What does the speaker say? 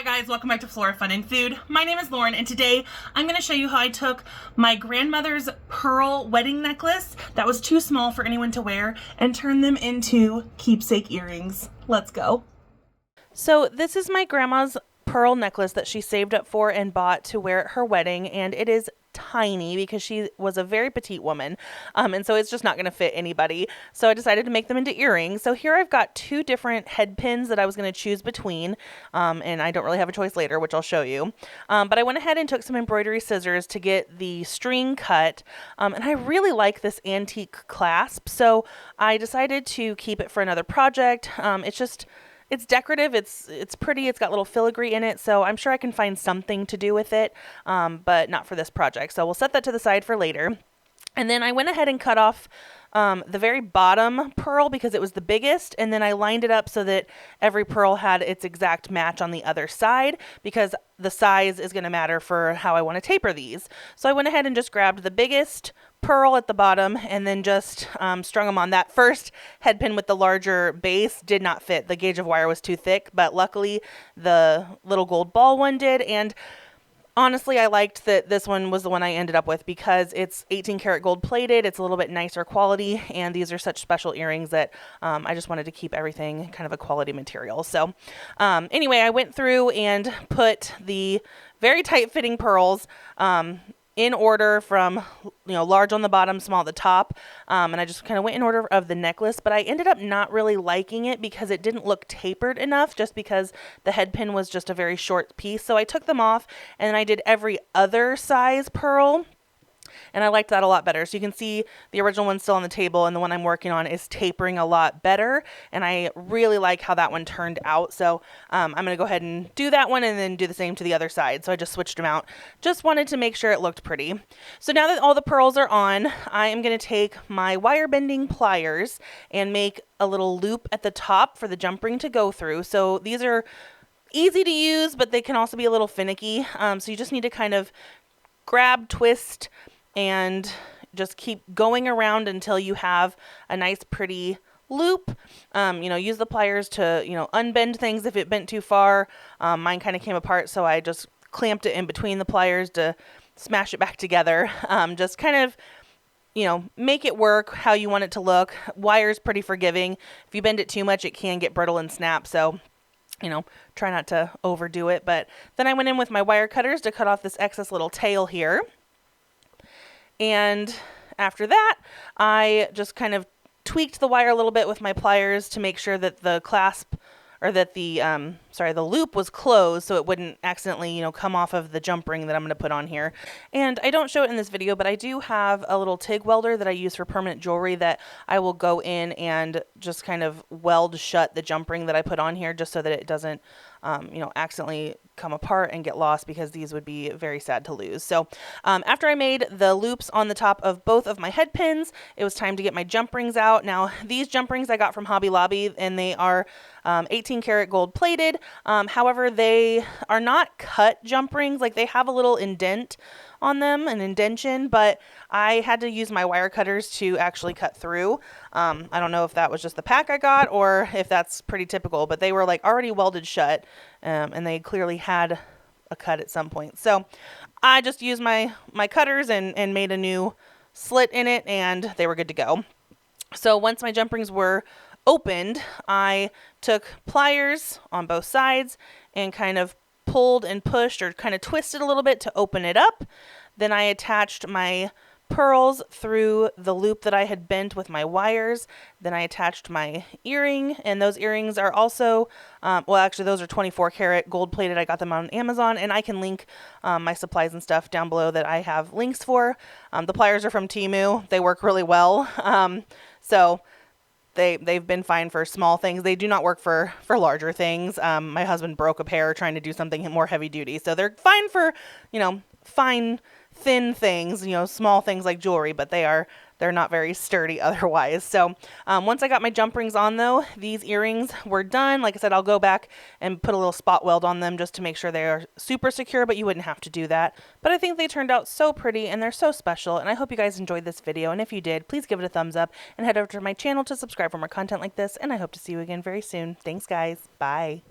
Hi guys, welcome back to Flora Fun and Food. My name is Lauren and today I'm going to show you how I took my grandmother's pearl wedding necklace that was too small for anyone to wear and turned them into keepsake earrings. Let's go. So this is my grandma's pearl necklace that she saved up for and bought to wear at her wedding, and it is tiny because she was a very petite woman, and so it's just not going to fit anybody. So I decided to make them into earrings. So here I've got two different head pins that I was going to choose between, and I don't really have a choice later, which I'll show you. But I went ahead and took some embroidery scissors to get the string cut, and I really like this antique clasp, so I decided to keep it for another project. It's decorative, it's pretty, it's got little filigree in it, so I'm sure I can find something to do with it, but not for this project. So we'll set that to the side for later. And then I went ahead and cut off the very bottom pearl because it was the biggest, and then I lined it up so that every pearl had its exact match on the other side, because the size is going to matter for how I want to taper these. So I went ahead and just grabbed the biggest pearl at the bottom and then just strung them on. That first head pin with the larger base did not fit. The gauge of wire was too thick, but luckily the little gold ball one did. And honestly, I liked that this one was the one I ended up with because it's 18 karat gold plated. It's a little bit nicer quality, and these are such special earrings that I just wanted to keep everything kind of a quality material. So anyway, I went through and put the very tight fitting pearls in order from, large on the bottom, small at the top. And I just kind of went in order of the necklace, but I ended up not really liking it because it didn't look tapered enough, just because the head pin was just a very short piece. So I took them off and then I did every other size pearl. And I liked that a lot better. So you can see the original one's still on the table, and the one I'm working on is tapering a lot better. And I really like how that one turned out. So I'm going to go ahead and do that one and then do the same to the other side. So I just switched them out. Just wanted to make sure it looked pretty. So now that all the pearls are on, I am going to take my wire bending pliers and make a little loop at the top for the jump ring to go through. So these are easy to use, but they can also be a little finicky. So you just need to kind of grab, twist, and just keep going around until you have a nice pretty loop. Use the pliers to, unbend things if it bent too far. Mine kind of came apart, so I just clamped it in between the pliers to smash it back together. Just kind of, make it work how you want it to look. Wire's pretty forgiving. If you bend it too much, it can get brittle and snap, so try not to overdo it. But then I went in with my wire cutters to cut off this excess little tail here. And after that, I just kind of tweaked the wire a little bit with my pliers to make sure that the clasp, or that the loop was closed so it wouldn't accidentally, come off of the jump ring that I'm going to put on here. And I don't show it in this video, but I do have a little TIG welder that I use for permanent jewelry that I will go in and just kind of weld shut the jump ring that I put on here, just so that it doesn't, accidentally come apart and get lost, because these would be very sad to lose. So after I made the loops on the top of both of my head pins, it was time to get my jump rings out. Now, these jump rings I got from Hobby Lobby, and they are 18 karat gold plated. However, they are not cut jump rings. Like, they have a little indent on them, an indention, but I had to use my wire cutters to actually cut through. I don't know if that was just the pack I got or if that's pretty typical, but they were like already welded shut, and they clearly had a cut at some point. So I just used my cutters and made a new slit in it, and they were good to go. So once my jump rings were opened, I took pliers on both sides and kind of pulled and pushed, or kind of twisted a little bit to open it up. Then I attached my pearls through the loop that I had bent with my wires. Then I attached my earring, and those earrings are also, those are 24 karat gold plated. I got them on Amazon, and I can link my supplies and stuff down below that I have links for. The pliers are from Temu. They work really well. So they've been fine for small things. They do not work for larger things. My husband broke a pair trying to do something more heavy duty. So they're fine for, fine, thin things, small things like jewelry, but they're not very sturdy otherwise. So once I got my jump rings on, though, these earrings were done. Like I said, I'll go back and put a little spot weld on them just to make sure they are super secure, but you wouldn't have to do that. But I think they turned out so pretty, and they're so special, and I hope you guys enjoyed this video. And if you did, please give it a thumbs up and head over to my channel to subscribe for more content like this, and I hope to see you again very soon. Thanks, guys. Bye.